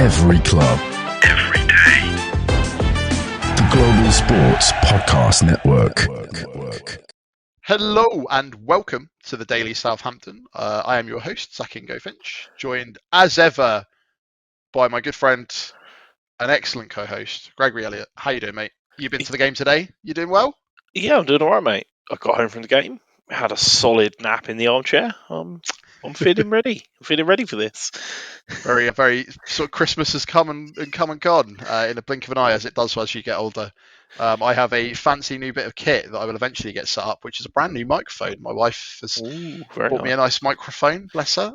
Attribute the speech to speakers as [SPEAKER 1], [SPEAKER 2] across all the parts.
[SPEAKER 1] Every club. Every day. The Global Sports Podcast Network.
[SPEAKER 2] Hello and welcome to the Daily Southampton. I am your host, Zach Finch, joined as ever by my good friend, an excellent co-host, Gregory Elliott. How you doing, mate? You been to the game today? You doing well?
[SPEAKER 3] Yeah, I'm doing all right, mate. I got home from the game, had a solid nap in the armchair. I'm feeling ready. I'm feeling ready for this.
[SPEAKER 2] Very sort of Christmas has come and gone in a blink of an eye, as it does as you get older. I have a fancy new bit of kit that I will eventually get set up, which is a brand new microphone. My wife has bought me a nice microphone, bless her.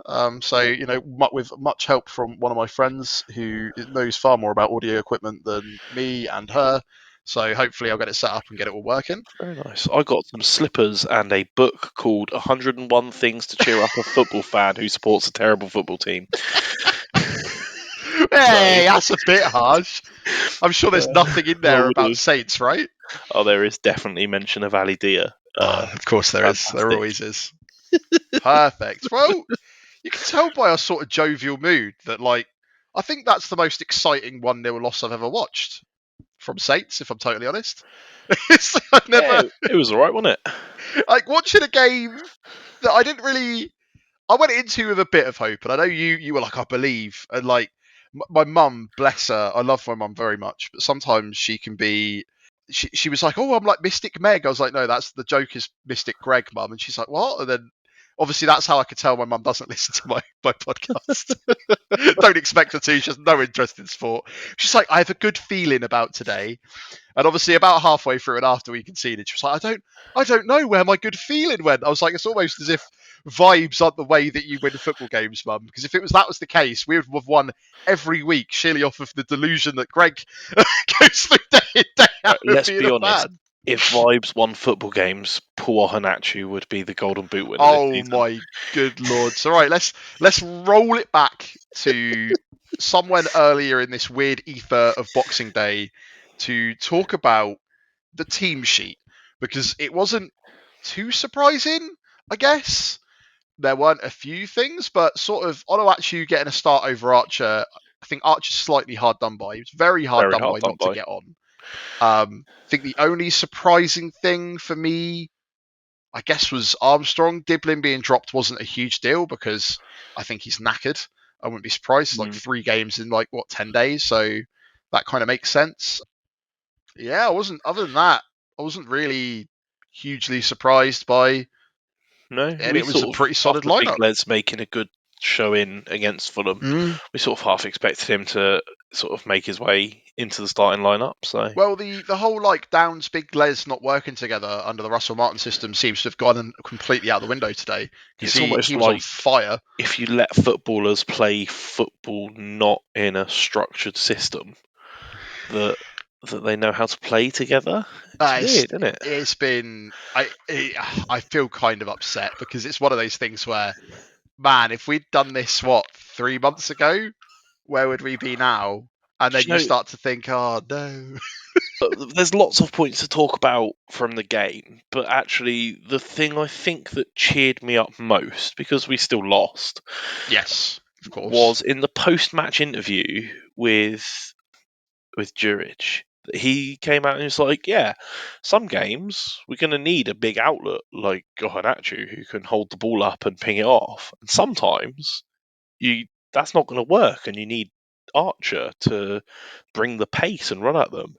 [SPEAKER 2] With much help from one of my friends who knows far more about audio equipment than me and her. So hopefully I'll get it set up and get it all working.
[SPEAKER 3] Very nice. I got some slippers and a book called 101 Things to Cheer Up a Football Fan Who Supports a Terrible Football Team.
[SPEAKER 2] Hey, that's a bit harsh. I'm sure there's nothing in there about Saints, right?
[SPEAKER 3] Oh, there is definitely mention of Ali Dia.
[SPEAKER 2] Of course there is. There always is. Perfect. Well, you can tell by our sort of jovial mood that, I think that's the most exciting 1-0 loss I've ever watched from Saints, if I'm totally honest.
[SPEAKER 3] It was alright, wasn't it?
[SPEAKER 2] Like, watching a game that I went into with a bit of hope, and I know you were like, I believe, and my mum, bless her, I love my mum very much, but sometimes she can be. She was like, "Oh, I'm like Mystic Meg." I was like, "No, that's the joke is Mystic Greg, mum." And she's like, "What?" And then obviously that's how I could tell my mum doesn't listen to my podcast. Don't expect her to. She has no interest in sport. She's like, "I have a good feeling about today." And obviously about halfway through and after we conceded, she was like, I don't know where my good feeling went. I was like, it's almost as if vibes aren't the way that you win football games, mum. Because if that was the case, we would have won every week, surely off of the delusion that Greg goes through day in, day out.
[SPEAKER 3] Let's be honest. If Vibes won football games, Paul Ohenachu would be the Golden Boot winner.
[SPEAKER 2] Oh my good lord! So right, let's roll it back to somewhere earlier in this weird ether of Boxing Day to talk about the team sheet, because it wasn't too surprising, I guess. There weren't a few things, but sort of Onuachu getting a start over Archer. I think Archer's slightly hard done by. He was very hard done by not to get on. I think the only surprising thing for me, I guess, was Armstrong. Diblin being dropped wasn't a huge deal because I think he's knackered. I wouldn't be surprised. It's like 3 games in 10 days. So that kind of makes sense. Yeah, other than that, I wasn't really hugely surprised by.
[SPEAKER 3] No,
[SPEAKER 2] and it was a pretty solid lineup.
[SPEAKER 3] Big Les making a good showing against Fulham. We sort of half expected him to sort of make his way into the starting lineup. So,
[SPEAKER 2] well, the whole Downs Big Les not working together under the Russell Martin system seems to have gone completely out the window today.
[SPEAKER 3] It's almost
[SPEAKER 2] he was on fire.
[SPEAKER 3] If you let footballers play football not in a structured system, that they know how to play together. It's weird, isn't it?
[SPEAKER 2] It's been. I feel kind of upset because it's one of those things where, man, if we'd done this 3 months ago, where would we be now? And then you start to think, oh no.
[SPEAKER 3] There's lots of points to talk about from the game, but actually the thing I think that cheered me up most, because we still lost,
[SPEAKER 2] yes, of course,
[SPEAKER 3] was in the post-match interview with Juric. He came out and was like, yeah, some games we're going to need a big outlet like Gohanachu who can hold the ball up and ping it off. And sometimes that's not going to work and you need Archer to bring the pace and run at them.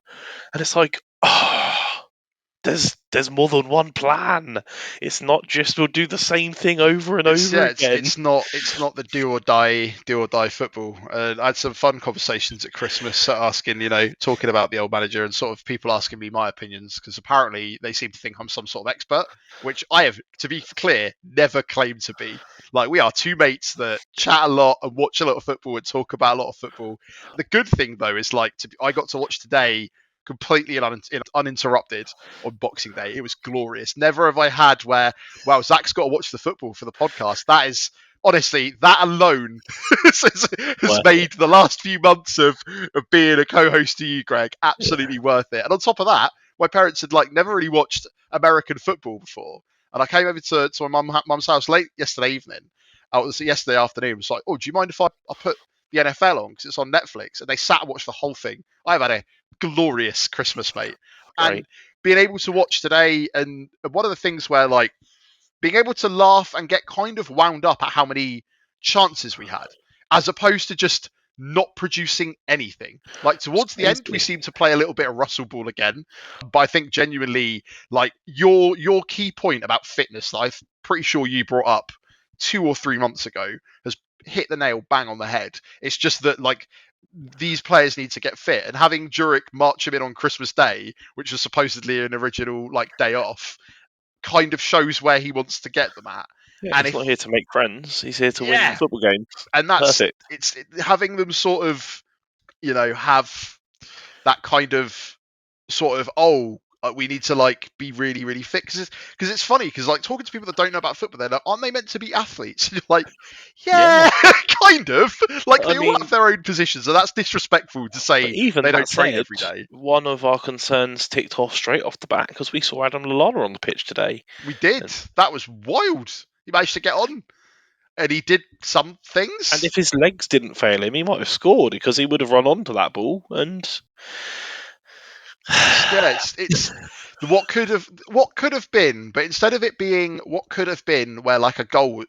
[SPEAKER 3] And it's like, there's more than one plan. It's not just we'll do the same thing over and over again.
[SPEAKER 2] It's not the do or die football. I had some fun conversations at Christmas asking, talking about the old manager and sort of people asking me my opinions, because apparently they seem to think I'm some sort of expert, which I have, to be clear, never claimed to be. We are 2 mates that chat a lot and watch a lot of football and talk about a lot of football. The good thing though is I got to watch today completely uninterrupted on Boxing Day. It was glorious. Never have I had where, wow, Zach's got to watch the football for the podcast. That is, honestly, that alone has made the last few months of being a co-host to you, Greg, absolutely worth it. And on top of that, my parents had never really watched American football before. And I came over to my mum's house late yesterday evening. Yesterday afternoon. I was like, oh, do you mind if I put the NFL on because it's on Netflix, and they sat and watched the whole thing. I've had a glorious Christmas, mate.
[SPEAKER 3] Great.
[SPEAKER 2] And being able to watch today, and one of the things where like being able to laugh and get kind of wound up at how many chances we had, as opposed to just not producing anything. Like towards the end, we seem to play a little bit of Russell ball again. But I think genuinely, like your key point about fitness, that I'm pretty sure you brought up 2 or 3 months ago, has hit the nail bang on the head. It's just that like these players need to get fit, and having Jurek march him in on Christmas Day, which was supposedly an original like day off, kind of shows where he wants to get them at.
[SPEAKER 3] Yeah,
[SPEAKER 2] And
[SPEAKER 3] he's not here to make friends. He's here to win
[SPEAKER 2] yeah,
[SPEAKER 3] football games.
[SPEAKER 2] and that's
[SPEAKER 3] Perfect.
[SPEAKER 2] it's having them sort of, have that kind of we need to like be really really fit because it's funny because like talking to people that don't know about football, they're like, aren't they meant to be athletes? And you're like, yeah, kind of. Like
[SPEAKER 3] I
[SPEAKER 2] they all
[SPEAKER 3] mean,
[SPEAKER 2] have their own positions, so that's disrespectful to
[SPEAKER 3] but
[SPEAKER 2] say
[SPEAKER 3] even
[SPEAKER 2] they
[SPEAKER 3] that
[SPEAKER 2] don't train
[SPEAKER 3] said,
[SPEAKER 2] every day.
[SPEAKER 3] one of our concerns ticked off straight off the bat because we saw Adam Lallana on the pitch today.
[SPEAKER 2] We did.
[SPEAKER 3] And,
[SPEAKER 2] That was wild. He managed to get on, and he did some things.
[SPEAKER 3] and if his legs didn't fail him, he might have scored because he would have run onto that ball. And
[SPEAKER 2] Yeah, it's what could have been, but instead of it being what could have been, where like a goal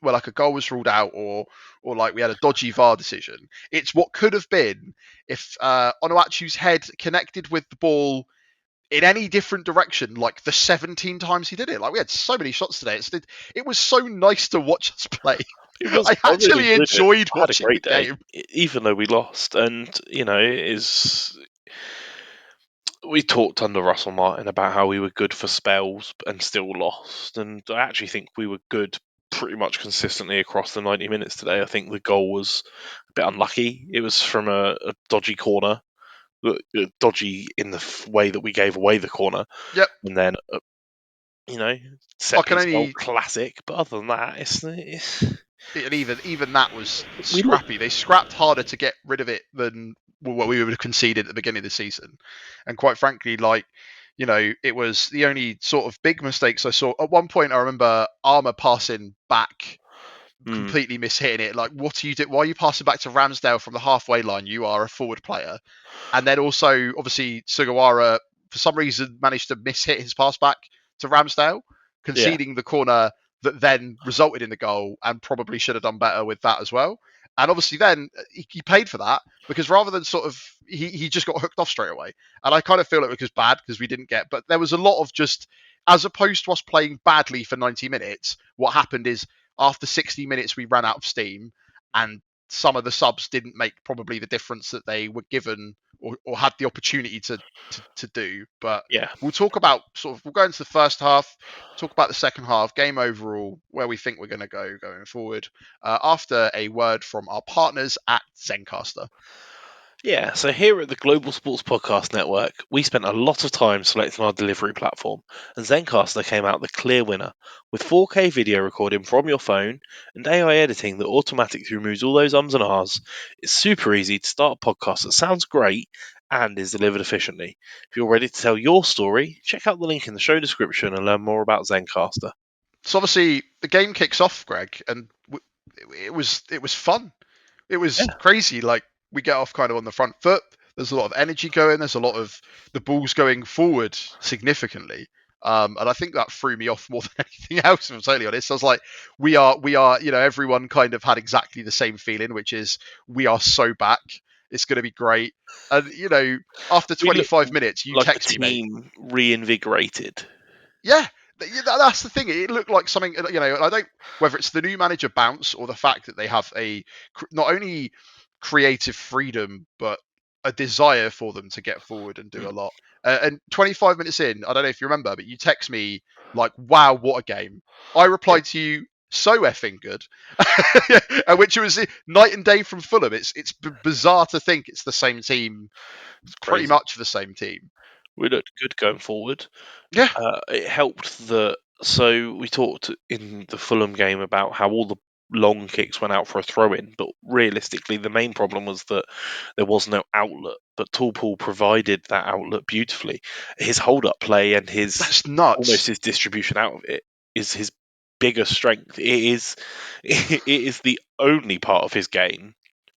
[SPEAKER 2] was ruled out, or like we had a dodgy VAR decision, it's what could have been if Onuachu's head connected with the ball in any different direction, like the 17 times he did it. Like we had so many shots today. It was so nice to watch us play.
[SPEAKER 3] it was.
[SPEAKER 2] I
[SPEAKER 3] I really
[SPEAKER 2] actually enjoyed
[SPEAKER 3] I had a
[SPEAKER 2] watching
[SPEAKER 3] great
[SPEAKER 2] the
[SPEAKER 3] day,
[SPEAKER 2] game.
[SPEAKER 3] even though we lost. And it is. We talked under Russell Martin about how we were good for spells and still lost, and I actually think we were good pretty much consistently across the 90 minutes today. I think the goal was a bit unlucky. It was from a dodgy corner, dodgy in the way that we gave away the corner,
[SPEAKER 2] Yep.
[SPEAKER 3] and then
[SPEAKER 2] I
[SPEAKER 3] set
[SPEAKER 2] can
[SPEAKER 3] piece goal,
[SPEAKER 2] only
[SPEAKER 3] classic. But other than that, it's
[SPEAKER 2] And even that was
[SPEAKER 3] we look.
[SPEAKER 2] scrappy. They scrapped harder to get rid of it than what we would have conceded at the beginning of the season. And quite frankly, like, it was the only sort of big mistakes I saw. At one point, I remember Armour passing back, completely mishitting it. Like, what are you doing? Why are you passing back to Ramsdale from the halfway line? You are a forward player. And then also, obviously, Sugawara, for some reason, managed to mishit his pass back to Ramsdale,
[SPEAKER 3] Yeah,
[SPEAKER 2] conceding the corner that then resulted in the goal, and probably should have done better with that as well. And obviously, then he paid for that because rather than sort of, he just got hooked off straight away. And I kind of feel it was bad because we didn't get, but there was a lot of just, as opposed to us playing badly for 90 minutes, what happened is after 60 minutes, we ran out of steam, and some of the subs didn't make probably the difference that they were given or had the opportunity to do. But
[SPEAKER 3] yeah.
[SPEAKER 2] we'll talk about we'll go into the first half, talk about the second half, game overall, where we think we're going to go going forward, after a word from our partners at Zencaster.
[SPEAKER 3] Yeah, so here at the Global Sports Podcast Network, we spent a lot of time selecting our delivery platform, and Zencaster came out the clear winner, with 4K video recording from your phone and AI editing that automatically removes all those ums and ahs. It's super easy to start a podcast that sounds great and is delivered efficiently. If you're ready to tell your story, check out the link in the show description and learn more about Zencaster.
[SPEAKER 2] So obviously the game kicks off, Greg, and it was fun. It was
[SPEAKER 3] Yeah.
[SPEAKER 2] crazy. Like we get off kind of on the front foot. There's a lot of energy going. There's a lot of the balls going forward significantly. And I think that threw me off more than anything else, if I'm totally honest. I was like, we are, everyone kind of had exactly the same feeling, which is we are so back. It's going to be great. And, after
[SPEAKER 3] We look
[SPEAKER 2] 25 minutes, you
[SPEAKER 3] like a
[SPEAKER 2] text me, mate.
[SPEAKER 3] team reinvigorated.
[SPEAKER 2] Yeah, that's the thing. It looked like something, and I don't, whether it's the new manager bounce or the fact that they have not only creative freedom, but a desire for them to get forward and do a lot. And 25 minutes in, I don't know if you remember, but you text me like, wow, what a game. I
[SPEAKER 3] Yeah.
[SPEAKER 2] replied to you, so effing good. And which was night and day from Fulham. It's bizarre to think it's the same team,
[SPEAKER 3] It's
[SPEAKER 2] pretty
[SPEAKER 3] crazy.
[SPEAKER 2] much the same team.
[SPEAKER 3] We looked good going forward.
[SPEAKER 2] Yeah.
[SPEAKER 3] It helped that. So we talked in the Fulham game about how all the long kicks went out for a throw-in, but realistically, the main problem was that there was no outlet. But Toolpool provided that outlet beautifully. His hold-up play and
[SPEAKER 2] That's nuts.
[SPEAKER 3] his distribution out of it is his biggest strength. It is it is the only part of his game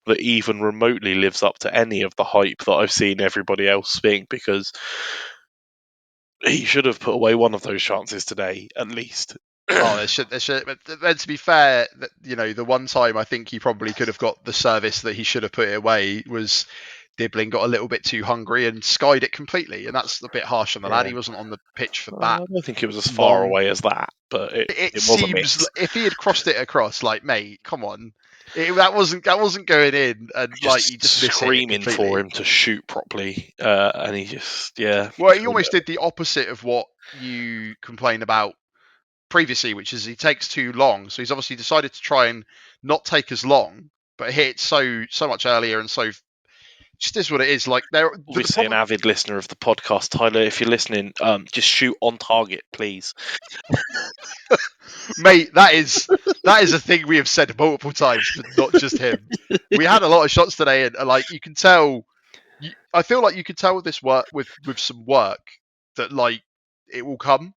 [SPEAKER 3] that even remotely lives up to any of the hype that I've seen everybody else think, because he should have put away one of those chances today, at least.
[SPEAKER 2] Oh, there should. But then, to be fair, the one time I think he probably could have got the service that he should have put it away was Dibbling got a little bit too hungry and skied it completely, and that's a bit harsh on the lad. He wasn't on the pitch for that
[SPEAKER 3] I don't think it was as far
[SPEAKER 2] long.
[SPEAKER 3] away as that, but
[SPEAKER 2] It
[SPEAKER 3] it was a
[SPEAKER 2] seems
[SPEAKER 3] miss.
[SPEAKER 2] if he had crossed it across, like, mate, come on, that wasn't going in, and like he just missed it
[SPEAKER 3] Screaming
[SPEAKER 2] completely.
[SPEAKER 3] for him to shoot properly, and he just
[SPEAKER 2] Well, he almost did the opposite of what you complained about previously, which is he takes too long. So he's obviously decided to try and not take as long, but hit so much earlier, and so just is what it is. Like the
[SPEAKER 3] obviously
[SPEAKER 2] problem,
[SPEAKER 3] an avid listener of the podcast, Tyler. If you're listening, just shoot on target, please.
[SPEAKER 2] mate, that is a thing we have said multiple times, but not just him. We had a lot of shots today, and like you can tell. I feel like you could tell with this work with some work that like it will come,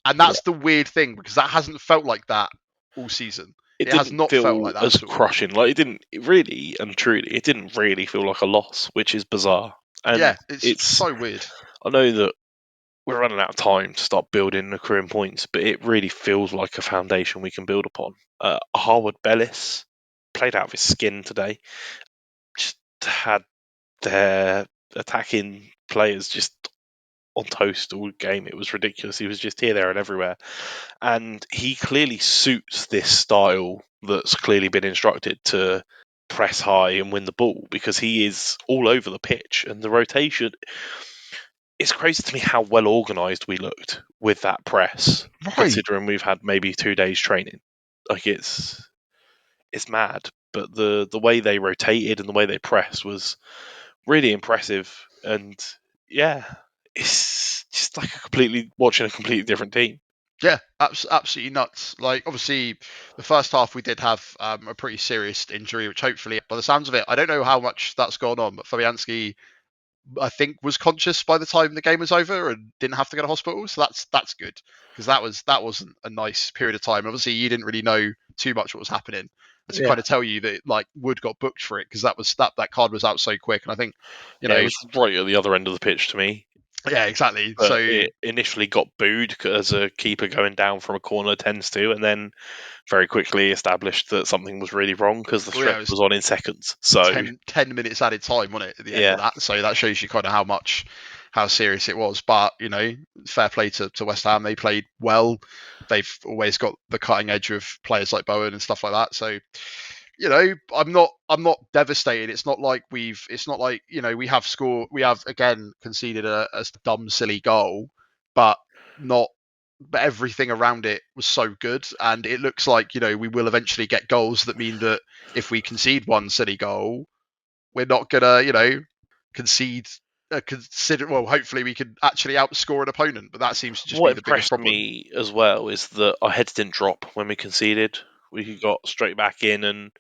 [SPEAKER 2] and that's the weird thing because that hasn't felt like that all season.
[SPEAKER 3] It
[SPEAKER 2] It has
[SPEAKER 3] didn't
[SPEAKER 2] not felt
[SPEAKER 3] feel
[SPEAKER 2] like that
[SPEAKER 3] as
[SPEAKER 2] at all.
[SPEAKER 3] crushing. Like it really and truly, it didn't really feel like a loss, which is bizarre. And
[SPEAKER 2] Yeah, it's so weird.
[SPEAKER 3] I know that we're running out of time to start building accruing points, but it really feels like a foundation we can build upon. Harwood Bellis played out of his skin today. Just had their attacking players just on toast all game. It was ridiculous. He was just here, there, and everywhere. And he clearly suits this style that's clearly been instructed to press high and win the ball, because he is all over the pitch, and the rotation. It's crazy to me how well organised we looked with that press,
[SPEAKER 2] Right.
[SPEAKER 3] considering we've had maybe 2 days training. Like it's mad, but the way they rotated and the way they pressed was really impressive. And yeah, it's just like watching a completely different team.
[SPEAKER 2] Yeah, absolutely nuts. Like, obviously, the first half we did have a pretty serious injury, which hopefully, by the sounds of it, I don't know how much that's gone on, but Fabianski, I think, was conscious by the time the game was over and didn't have to go to hospital. So that's good, because that wasn't a nice period of time. Obviously, you didn't really know too much what was happening, and to kind of tell you that like Wood got booked for it, because that card was out so quick. And I think
[SPEAKER 3] it was right at the other end of the pitch to me.
[SPEAKER 2] Yeah, exactly.
[SPEAKER 3] But
[SPEAKER 2] So
[SPEAKER 3] it initially got booed as a keeper going down from a corner tends to, and then very quickly established that something was really wrong because the stretch was on in seconds. So
[SPEAKER 2] 10 minutes added time, wasn't it, at the end of that? So that shows you kind of how serious it was. But fair play to West Ham. They played well. They've always got the cutting edge of players like Bowen and stuff like that. So I'm not devastated. It's not like we have again conceded a dumb silly goal, but everything around it was so good, and it looks like we will eventually get goals that mean that if we concede one silly goal, we're not gonna concede well, hopefully we can actually outscore an opponent, but that seems to just
[SPEAKER 3] what
[SPEAKER 2] be the biggest
[SPEAKER 3] impressed
[SPEAKER 2] problem.
[SPEAKER 3] me as well is that our heads didn't drop when we conceded. We got straight back in and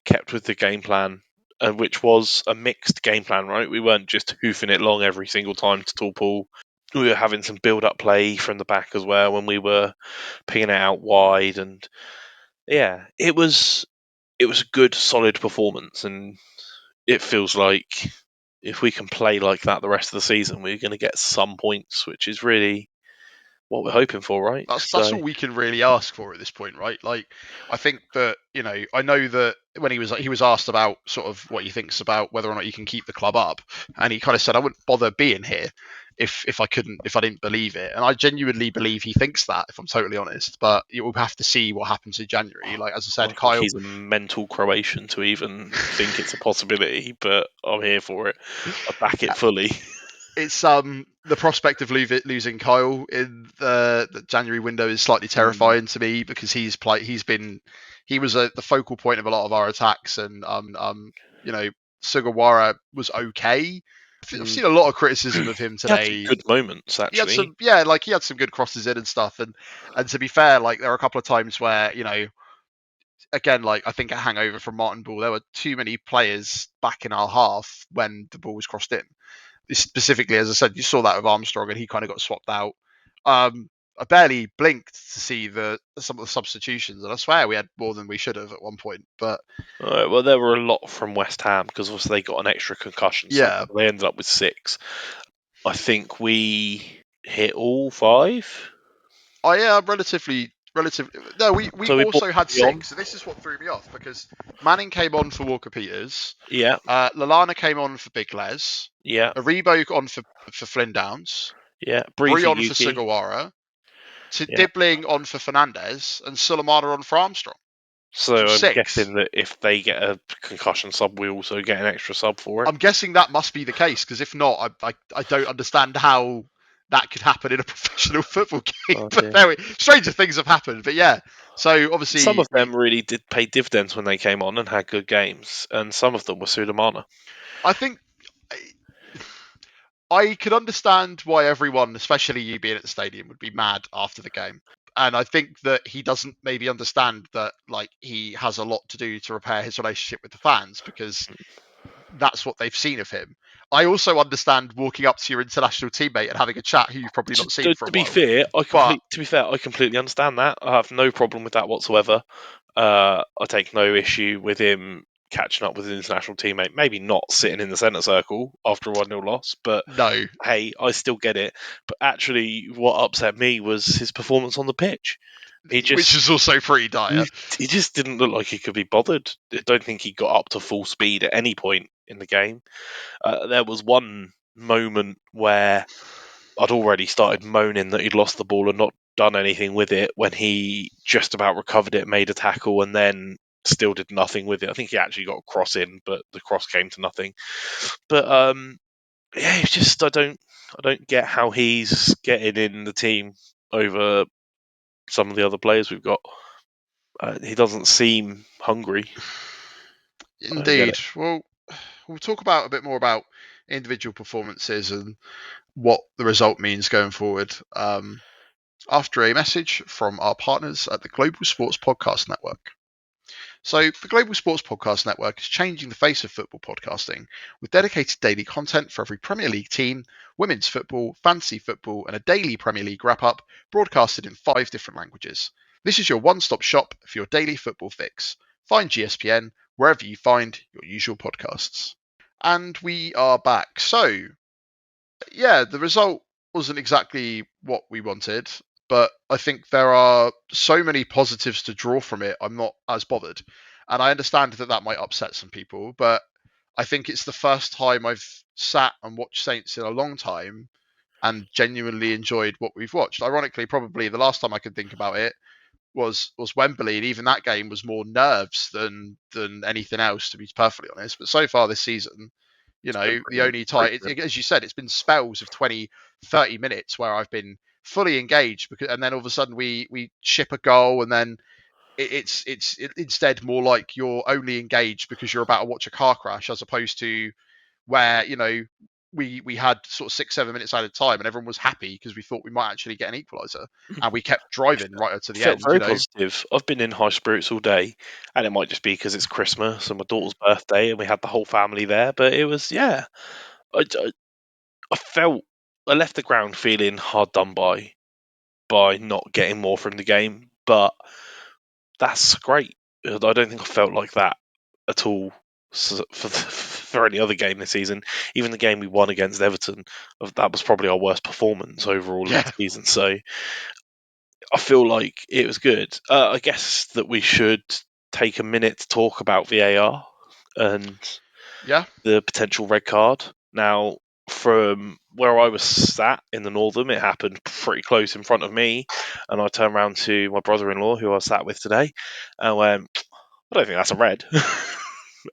[SPEAKER 3] kept with the game plan, which was a mixed game plan, right? We weren't just hoofing it long every single time to tall Paul. We were having some build-up play from the back as well when we were pinging it out wide, and yeah, it was a good, solid performance, and it feels like if we can play like that the rest of the season, we're going to get some points, which is really what we're hoping for, right?
[SPEAKER 2] That's all we can really ask for at this point, right? Like, I think that I know that when he was asked about sort of what he thinks about whether or not he can keep the club up, and he kind of said, "I wouldn't bother being here if I didn't believe it." And I genuinely believe he thinks that, if I'm totally honest. But we'll have to see what happens in January. Like, as I said,
[SPEAKER 3] think
[SPEAKER 2] Kyle,
[SPEAKER 3] he's a mental Croatian to even think it's a possibility, but I'm here for it. I back it fully.
[SPEAKER 2] it's the prospect of losing Kyle in the January window is slightly terrifying to me, because he was the focal point of a lot of our attacks, and Sugawara was okay. I've seen a lot of criticism of him today.
[SPEAKER 3] He had some good moments, actually.
[SPEAKER 2] He had some good crosses in and stuff, and to be fair, like there were a couple of times where again, like I think a hangover from Martin Ball, there were too many players back in our half when the ball was crossed in. Specifically, as I said, you saw that with Armstrong, and he kind of got swapped out. I barely blinked to see some of the substitutions, and I swear we had more than we should have at one point. But
[SPEAKER 3] well, there were a lot from West Ham because obviously they got an extra concussion, so
[SPEAKER 2] yeah,
[SPEAKER 3] they ended up with 6. I think we hit all 5.
[SPEAKER 2] oh yeah, relatively. No, we
[SPEAKER 3] So we bought
[SPEAKER 2] also had
[SPEAKER 3] on.
[SPEAKER 2] 6. So this is what threw me off because Manning came on for Walker Peters,
[SPEAKER 3] Yeah,
[SPEAKER 2] Lallana came on for Big Les,
[SPEAKER 3] yeah,
[SPEAKER 2] Aribo on for Flynn Downs,
[SPEAKER 3] yeah.
[SPEAKER 2] Bree
[SPEAKER 3] Breezy
[SPEAKER 2] on for
[SPEAKER 3] Yuki.
[SPEAKER 2] Sugawara,
[SPEAKER 3] Yeah.
[SPEAKER 2] Dibbling on for Fernandez, and Sulemana on for Armstrong.
[SPEAKER 3] So
[SPEAKER 2] So
[SPEAKER 3] I'm
[SPEAKER 2] 6.
[SPEAKER 3] guessing that if they get a concussion sub, we also get an extra sub for it.
[SPEAKER 2] I'm guessing that must be the case because if not, I don't understand how that could happen in a professional football game.
[SPEAKER 3] Oh,
[SPEAKER 2] But there stranger things have happened. But yeah, so obviously
[SPEAKER 3] some of them really did pay dividends when they came on and had good games, and some of them were Sudamana.
[SPEAKER 2] I think I could understand why everyone, especially you being at the stadium, would be mad after the game. And I think that he doesn't maybe understand that like he has a lot to do to repair his relationship with the fans because that's what they've seen of him. I also understand walking up to your international teammate and having a chat who you've probably not seen for a
[SPEAKER 3] To be
[SPEAKER 2] while.
[SPEAKER 3] fair,
[SPEAKER 2] But
[SPEAKER 3] I completely understand that. I have no problem with that whatsoever. I take no issue with him catching up with an international teammate. Maybe not sitting in the centre circle after a 1-0 loss, but
[SPEAKER 2] no,
[SPEAKER 3] hey, I still get it. But actually, what upset me was his performance on the pitch. He
[SPEAKER 2] which
[SPEAKER 3] just
[SPEAKER 2] is also pretty dire.
[SPEAKER 3] he just didn't look like he could be bothered. I don't think he got up to full speed at any point in the game. There was one moment where I'd already started moaning that he'd lost the ball and not done anything with it when he just about recovered it, made a tackle, and then still did nothing with it. I think he actually got a cross in, but the cross came to nothing. But yeah, it's just I don't get how he's getting in the team over some of the other players we've got. He doesn't seem hungry. I don't get
[SPEAKER 2] Indeed. Well, we'll talk about a bit more about individual performances and what the result means going forward after a message from our partners at the Global Sports Podcast Network. So, the Global Sports Podcast Network is changing the face of football podcasting with dedicated daily content for every Premier League team, women's football, fantasy football, and a daily Premier League wrap up broadcasted in 5 different languages. This is your one stop shop for your daily football fix. Find GSPN wherever you find your usual podcasts. And we are back. So, yeah, the result wasn't exactly what we wanted, but I think there are so many positives to draw from it. I'm not as bothered. And I understand that that might upset some people, but I think it's the first time I've sat and watched Saints in a long time and genuinely enjoyed what we've watched. Ironically, probably the last time I could think about it was Wembley, and even that game was more nerves than anything else, to be perfectly honest. But so far this season, you
[SPEAKER 3] it.
[SPEAKER 2] know, the only time, as you said, it's been spells of 20, 30 minutes where I've been fully engaged, because, and then all of a sudden we ship a goal, and then it's instead more like you're only engaged because you're about to watch a car crash, as opposed to where, you know, we had sort of 6-7 minutes at a time and everyone was happy because we thought we might actually get an equaliser, and we kept driving right to the
[SPEAKER 3] Felt
[SPEAKER 2] end, you
[SPEAKER 3] very
[SPEAKER 2] know.
[SPEAKER 3] positive. I've been in high spirits all day, and it might just be because it's Christmas and my daughter's birthday, and we had the whole family there. But it was, yeah, I, I felt I left the ground feeling hard done by not getting more from the game, but that's great. I don't think I felt like that at all for any other game this season. Even the game we won against Everton, that was probably our worst performance overall of
[SPEAKER 2] Yeah,
[SPEAKER 3] the season. So I feel like it was good. I guess that we should take a minute to talk about VAR and
[SPEAKER 2] yeah,
[SPEAKER 3] the potential red card. Now, from where I was sat in the Northern, it happened pretty close in front of me, and I turned around to my brother-in-law, who I sat with today, and went, "I don't think that's a red."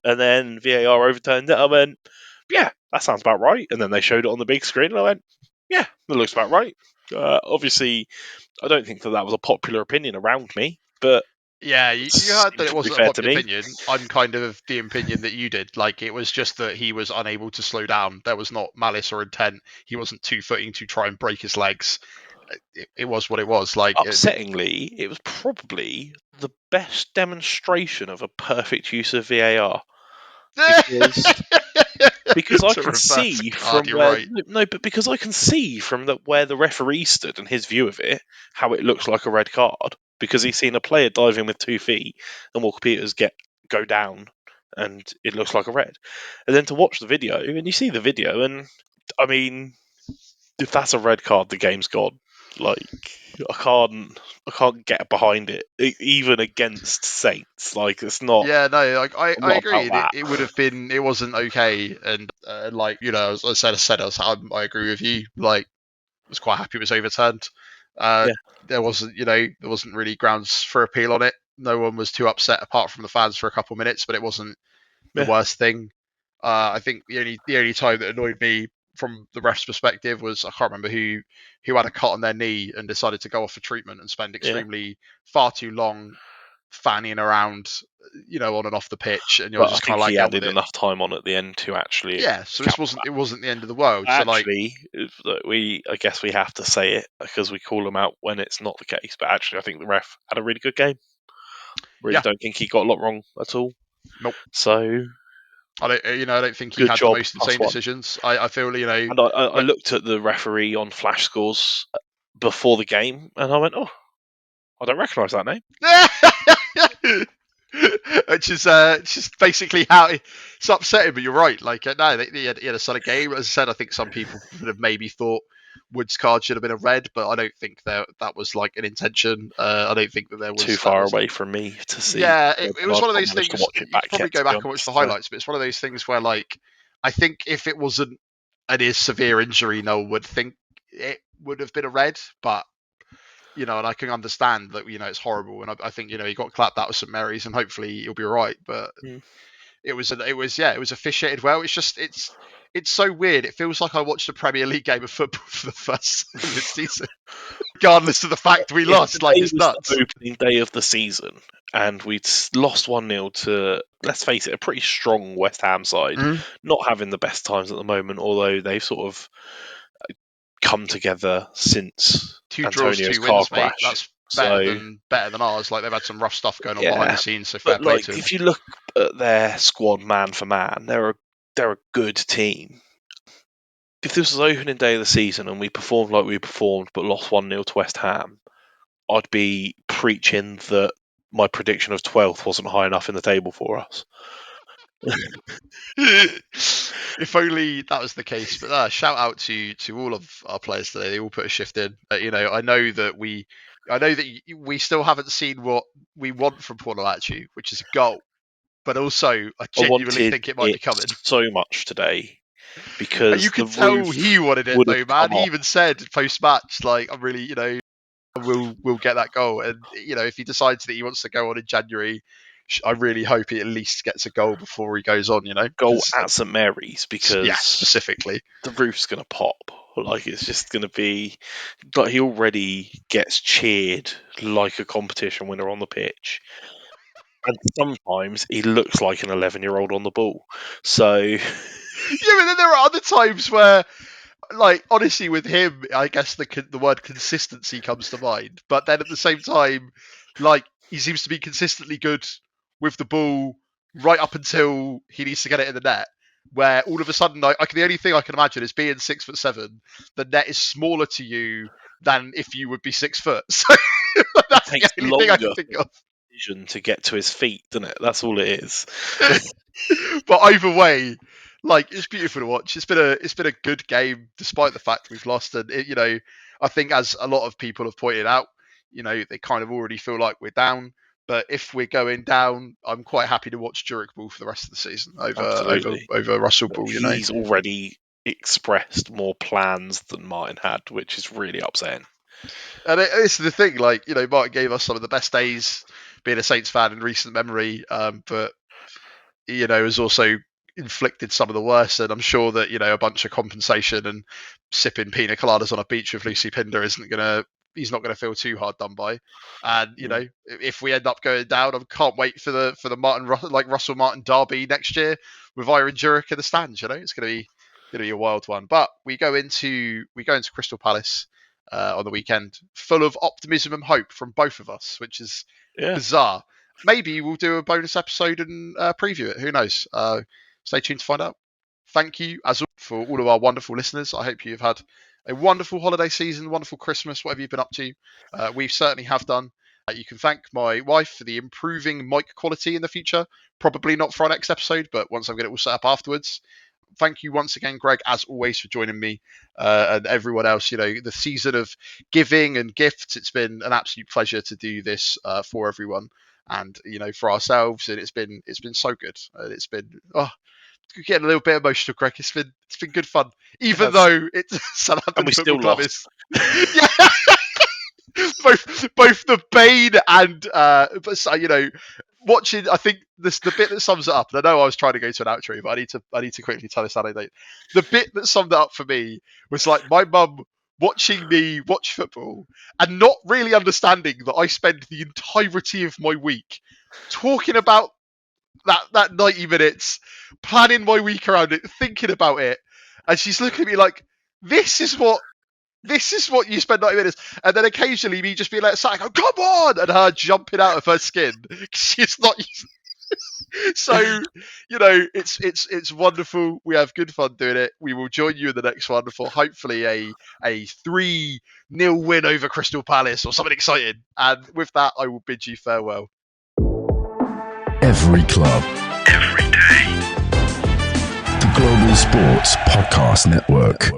[SPEAKER 3] And then VAR overturned it. I went, "Yeah, that sounds about right." And then they showed it on the big screen, and I went, "Yeah, that looks about right." Obviously, I don't think that was a popular opinion around me, but
[SPEAKER 2] yeah,
[SPEAKER 3] it
[SPEAKER 2] you heard that
[SPEAKER 3] seemed
[SPEAKER 2] it
[SPEAKER 3] pretty
[SPEAKER 2] wasn't a
[SPEAKER 3] fair to
[SPEAKER 2] popular
[SPEAKER 3] me.
[SPEAKER 2] opinion. I'm kind of the opinion that you did. Like, it was just that he was unable to slow down. There was not malice or intent. He wasn't 2-footing to try and break his legs. It was what it was. Like,
[SPEAKER 3] Upsettingly, it was probably the best demonstration of a perfect use of VAR, because because I
[SPEAKER 2] To
[SPEAKER 3] can
[SPEAKER 2] reverse a
[SPEAKER 3] see
[SPEAKER 2] card,
[SPEAKER 3] from
[SPEAKER 2] you're
[SPEAKER 3] where
[SPEAKER 2] right.
[SPEAKER 3] no, but because I can see from where the referee stood and his view of it, how it looks like a red card. Because he's seen a player dive in with 2 feet and Walker Peters go down, and it looks like a red. And then to watch the video, and you see the video, and I mean, if that's a red card, the game's gone. Like I can't get behind it, even against Saints. Like it's not.
[SPEAKER 2] Yeah, no, like
[SPEAKER 3] I'm
[SPEAKER 2] I
[SPEAKER 3] not
[SPEAKER 2] agree.
[SPEAKER 3] about that.
[SPEAKER 2] It would have been, it wasn't okay, and like as I said, I agree with you. Like, I was quite happy it was overturned. Uh,
[SPEAKER 3] Yeah.
[SPEAKER 2] there wasn't, there wasn't really grounds for appeal on it. No one was too upset apart from the fans for a couple of minutes, but it wasn't the
[SPEAKER 3] Yeah.
[SPEAKER 2] worst thing. I think the only time that annoyed me from the ref's perspective was I can't remember who had a cut on their knee and decided to go off for treatment and spend
[SPEAKER 3] Yeah.
[SPEAKER 2] extremely far too long fanning around, on and off the pitch, and you're
[SPEAKER 3] But I
[SPEAKER 2] just kind
[SPEAKER 3] think
[SPEAKER 2] of like,
[SPEAKER 3] he
[SPEAKER 2] get on with
[SPEAKER 3] added
[SPEAKER 2] it.
[SPEAKER 3] enough time on at the end to actually
[SPEAKER 2] Yeah, so
[SPEAKER 3] account for
[SPEAKER 2] it wasn't the end of the world.
[SPEAKER 3] that.
[SPEAKER 2] So like,
[SPEAKER 3] Actually, I guess we have to say it because we call them out when it's not the case. But actually, I think the ref had a really good game. Really
[SPEAKER 2] yeah,
[SPEAKER 3] don't think he got a lot wrong at all.
[SPEAKER 2] nope.
[SPEAKER 3] So
[SPEAKER 2] I don't think he
[SPEAKER 3] good
[SPEAKER 2] had the
[SPEAKER 3] job,
[SPEAKER 2] most insane
[SPEAKER 3] +1.
[SPEAKER 2] decisions. I feel,
[SPEAKER 3] And I looked at the referee on Flash Scores before the game, and I went, "Oh, I don't recognise that name."
[SPEAKER 2] which is just basically how it's upsetting. But you're right. Like, no, he had a solid game. As I said, I think some people would have maybe thought Wood's card should have been a red, but I don't think that was like an intention. I don't think that there was
[SPEAKER 3] Too
[SPEAKER 2] that
[SPEAKER 3] far
[SPEAKER 2] was.
[SPEAKER 3] away from me to see.
[SPEAKER 2] Yeah,
[SPEAKER 3] Red
[SPEAKER 2] it was
[SPEAKER 3] card.
[SPEAKER 2] one of
[SPEAKER 3] I
[SPEAKER 2] those
[SPEAKER 3] managed to
[SPEAKER 2] things.
[SPEAKER 3] watch it
[SPEAKER 2] You could
[SPEAKER 3] back
[SPEAKER 2] probably
[SPEAKER 3] yet,
[SPEAKER 2] go
[SPEAKER 3] to be
[SPEAKER 2] back and watch
[SPEAKER 3] honest.
[SPEAKER 2] the
[SPEAKER 3] So,
[SPEAKER 2] highlights, but it's one of those things where, like, I think if it wasn't a severe injury, no one would think it would have been a red. But and I can understand that it's horrible, and I think he got clapped out with St Mary's, and hopefully he'll be all right. But
[SPEAKER 3] mm.
[SPEAKER 2] it was officiated well. It's just it's so weird. It feels like I watched a Premier League game of football for the first time this season, regardless of the fact we
[SPEAKER 3] If
[SPEAKER 2] lost. Like,
[SPEAKER 3] today
[SPEAKER 2] it's
[SPEAKER 3] was
[SPEAKER 2] nuts.
[SPEAKER 3] the opening day of the season and we'd lost 1-0 to, let's face it, a pretty strong West Ham side, not having the best times at the moment, although they've sort of come together since
[SPEAKER 2] 2 draws,
[SPEAKER 3] Antonio's
[SPEAKER 2] 2
[SPEAKER 3] car
[SPEAKER 2] wins, mate.
[SPEAKER 3] crash.
[SPEAKER 2] That's
[SPEAKER 3] So,
[SPEAKER 2] better than ours. Like, they've had some rough stuff going on behind
[SPEAKER 3] yeah.
[SPEAKER 2] the scenes. So fair
[SPEAKER 3] But,
[SPEAKER 2] play
[SPEAKER 3] like,
[SPEAKER 2] to them.
[SPEAKER 3] if you look at their squad man for man, they're a good team. If this was opening day of the season and we performed like we performed but lost 1-0 to West Ham, I'd be preaching that my prediction of 12th wasn't high enough in the table for us.
[SPEAKER 2] If only that was the case. But shout out to all of our players today. They all put a shift in. I know that we still haven't seen what we want from Portalachi, which is a goal. But also, I
[SPEAKER 3] I
[SPEAKER 2] genuinely
[SPEAKER 3] wanted
[SPEAKER 2] think it might be
[SPEAKER 3] it
[SPEAKER 2] coming.
[SPEAKER 3] so much today
[SPEAKER 2] You
[SPEAKER 3] because the
[SPEAKER 2] could tell
[SPEAKER 3] roof
[SPEAKER 2] he wanted it
[SPEAKER 3] would have
[SPEAKER 2] though, man.
[SPEAKER 3] come
[SPEAKER 2] He
[SPEAKER 3] off.
[SPEAKER 2] even said post match, like, I'm really, we'll get that goal. And if he decides that he wants to go on in January, I really hope he at least gets a goal before he goes on.
[SPEAKER 3] Goal at St Mary's
[SPEAKER 2] yeah,
[SPEAKER 3] because
[SPEAKER 2] specifically.
[SPEAKER 3] the roof's going to pop. Like, it's just going to be. Like, he already gets cheered like a competition winner on the pitch. And sometimes he looks like an 11-year-old on the ball. So.
[SPEAKER 2] Yeah, but then there are other times where, like, honestly, with him, I guess the word consistency comes to mind. But then at the same time, like, he seems to be consistently good with the ball right up until he needs to get it in the net. Where all of a sudden, the only thing I can imagine is being 6'7", the net is smaller to you than if you would be 6 foot. So
[SPEAKER 3] It
[SPEAKER 2] that's the
[SPEAKER 3] takes
[SPEAKER 2] only thing I
[SPEAKER 3] longer
[SPEAKER 2] can think of.
[SPEAKER 3] vision to get to his feet, doesn't it? That's all it is.
[SPEAKER 2] But either way, like, it's beautiful to watch. It's been a good game despite the fact we've lost. And I think, as a lot of people have pointed out, they kind of already feel like we're down. But if we're going down, I'm quite happy to watch Jurek Ball for the rest of the season
[SPEAKER 3] Absolutely.
[SPEAKER 2] over Russell Ball.
[SPEAKER 3] He's already expressed more plans than Martin had, which is really upsetting.
[SPEAKER 2] And it's the thing, like, Martin gave us some of the best days being a Saints fan in recent memory, but has also inflicted some of the worst. And I'm sure that a bunch of compensation and sipping pina coladas on a beach with Lucy Pinder he's not gonna feel too hard done by. And if we end up going down, I can't wait for the Russell Martin derby next year with Iron Jurek in the stands. It's gonna be a wild one. But we go into Crystal Palace on the weekend, full of optimism and hope from both of us, which is bizarre. Maybe we'll do a bonus episode and preview it. Who knows? Stay tuned to find out. thank you as always for all of our wonderful listeners. I hope you've had a wonderful holiday season, wonderful Christmas, whatever you've been up to. We certainly have done. You can thank my wife for the improving mic quality in the future. Probably not for our next episode, but once I've got it all set up afterwards. Thank you once again, Greg, as always, for joining me and everyone else. The season of giving and gifts, it's been an absolute pleasure to do this for everyone and, for ourselves. And it's been so good. And it's been, getting a little bit emotional, Greg. It's been good fun, even though it's Southampton Football Club is. Yeah. both the bane and watching. I think the bit that sums it up. And I know I was trying to go to an outro, but I need to quickly tell this anecdote. The bit that summed it up for me was like my mum watching me watch football and not really understanding that I spend the entirety of my week talking about that 90 minutes, planning my week around it, thinking about it, and she's looking at me like, this is what you spend 90 minutes. And then occasionally me just being like, go, come on, and her jumping out of her skin. She's not used. So, it's wonderful. We have good fun doing it. We will join you in the next one for hopefully a 3-0 win over Crystal Palace or something exciting. And with that, I will bid you farewell.
[SPEAKER 1] Every club, every day. The Global Sports Podcast Network.